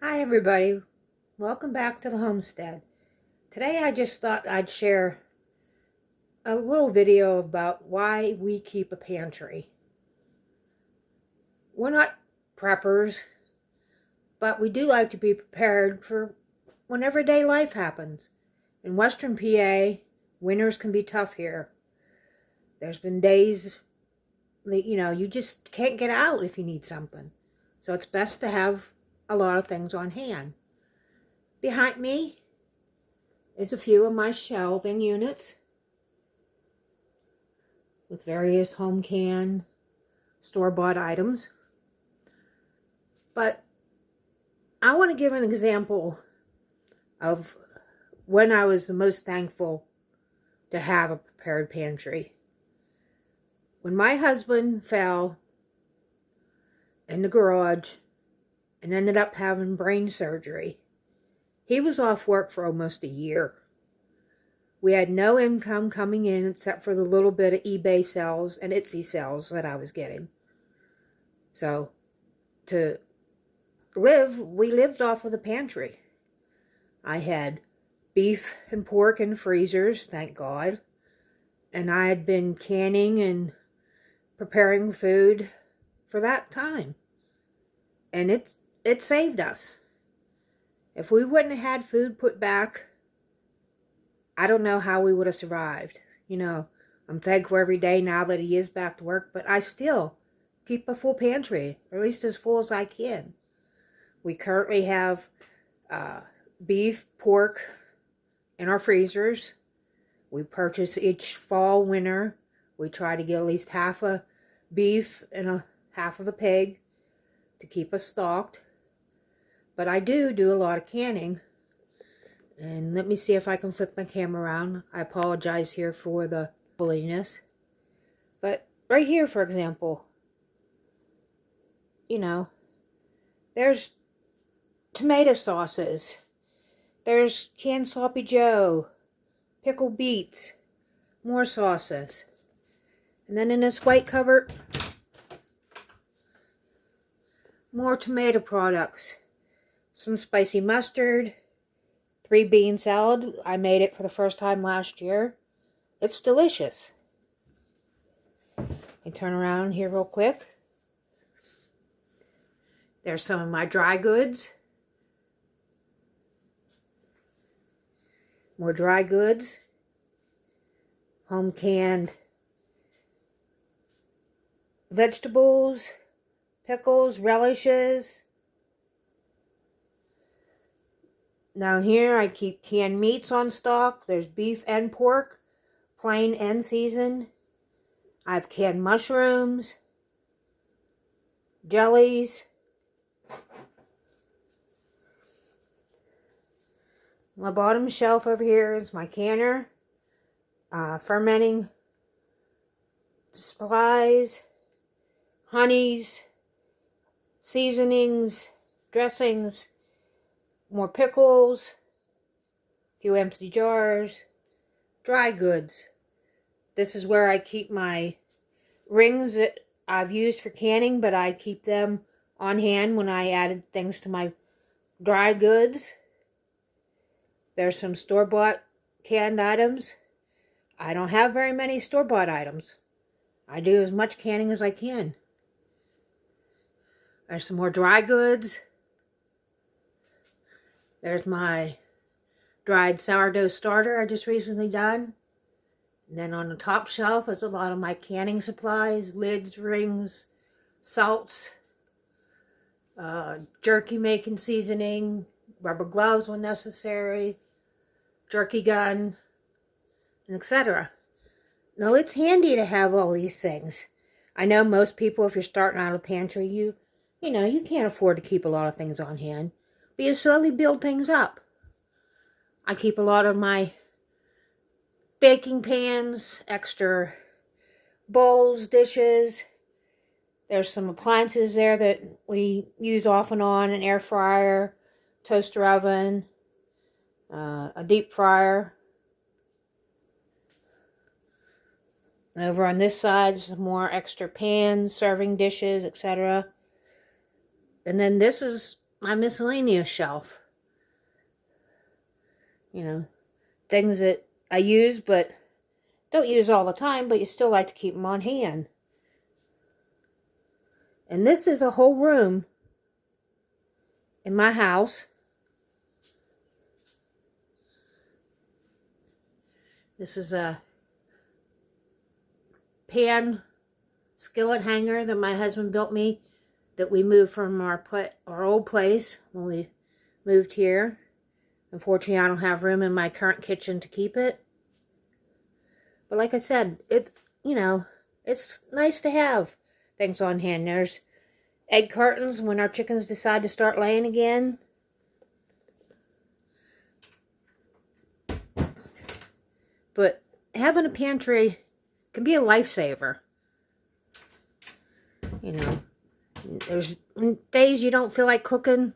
Hi everybody, welcome back to the Homestead. Today I just thought I'd share a little video about why we keep a pantry. We're not preppers, but we do like to be prepared for when everyday life happens. In Western PA, winters can be tough here. There's been days that, you just can't get out if you need something. So it's best to have a lot of things on hand. Behind me is a few of my shelving units with various home canned, store-bought items. But I want to give an example of when I was the most thankful to have a prepared pantry. When my husband fell in the garage and ended up having brain surgery, he was off work for almost a year. We had no income coming in except for the little bit of eBay sales and Etsy sales that I was getting. So, to live, we lived off of the pantry. I had beef and pork in freezers, thank God. And I had been canning and preparing food for that time. And it saved us. If we wouldn't have had food put back, I don't know how we would have survived. I'm thankful every day now that he is back to work, but I still keep a full pantry, or at least as full as I can. We currently have beef, pork in our freezers. We purchase each fall, winter. We try to get at least half a beef and a half of a pig to keep us stocked. But I do a lot of canning. And let me see if I can flip my camera around. I apologize here for the bulliness. But right here, for example, there's tomato sauces. There's canned sloppy joe, pickled beets, more sauces. And then in this white cupboard, more tomato products. Some spicy mustard, 3 bean salad. I made it for the first time last year. It's delicious. I turn around here real quick. There's some of my dry goods. More dry goods. Home canned vegetables, pickles, relishes. Down here I keep canned meats on stock. There's beef and pork, plain and seasoned. I have canned mushrooms, jellies. My bottom shelf over here is my canner, fermenting supplies, honeys, seasonings, dressings, more pickles, a few empty jars, dry goods. This is where I keep my rings that I've used for canning, but I keep them on hand when I added things to my dry goods. There's some store-bought canned items. I don't have very many store-bought items. I do as much canning as I can. There's some more dry goods. There's my dried sourdough starter I just recently done. And then on the top shelf is a lot of my canning supplies, lids, rings, salts, jerky making seasoning, rubber gloves when necessary, jerky gun, and etc. Now it's handy to have all these things. I know most people, if you're starting out a pantry, you can't afford to keep a lot of things on hand. But you slowly build things up. I keep a lot of my baking pans, extra bowls, dishes. There's some appliances there that we use off and on, an air fryer, toaster oven, a deep fryer. And over on this side, some more extra pans, serving dishes, etc. And then this is my miscellaneous shelf. You know, things that I use but don't use all the time, but you still like to keep them on hand. And this is a whole room in my house. This is a pan skillet hanger that my husband built me, that we moved from our old place when we moved here. Unfortunately, I don't have room in my current kitchen to keep it. But like I said, it's nice to have things on hand. There's egg cartons when our chickens decide to start laying again. But having a pantry can be a lifesaver. You know, there's days you don't feel like cooking,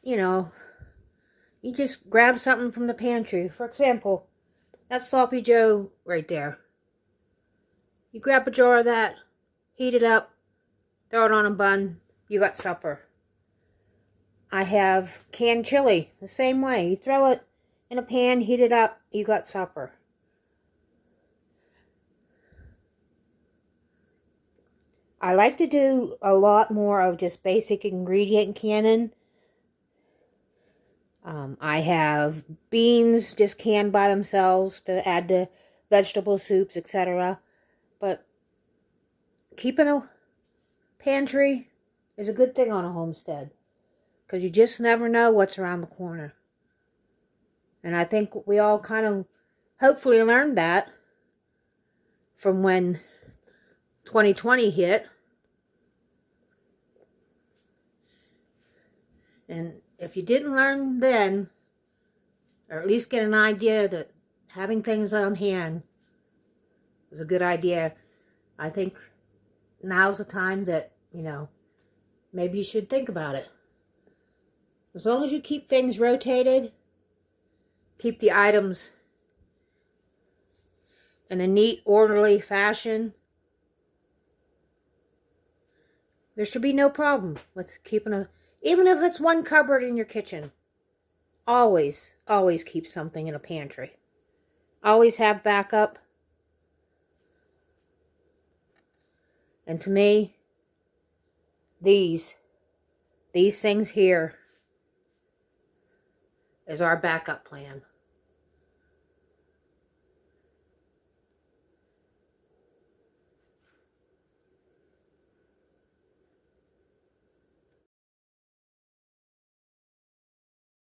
you just grab something from the pantry. For example, that Sloppy Joe right there. You grab a jar of that, heat it up, throw it on a bun, you got supper. I have canned chili, the same way. You throw it in a pan, heat it up, you got supper. I like to do a lot more of just basic ingredient canning. I have beans just canned by themselves to add to vegetable soups, etc. But keeping a pantry is a good thing on a homestead, because you just never know what's around the corner. And I think we all kind of hopefully learned that from when 2020 hit. And if you didn't learn then, or at least get an idea that having things on hand is a good idea, I think now's the time that, maybe you should think about it. As long as you keep things rotated, keep the items in a neat, orderly fashion, there should be no problem with keeping even if it's one cupboard in your kitchen. Always keep something in a pantry. Always have backup. And to me, these things here is our backup plan.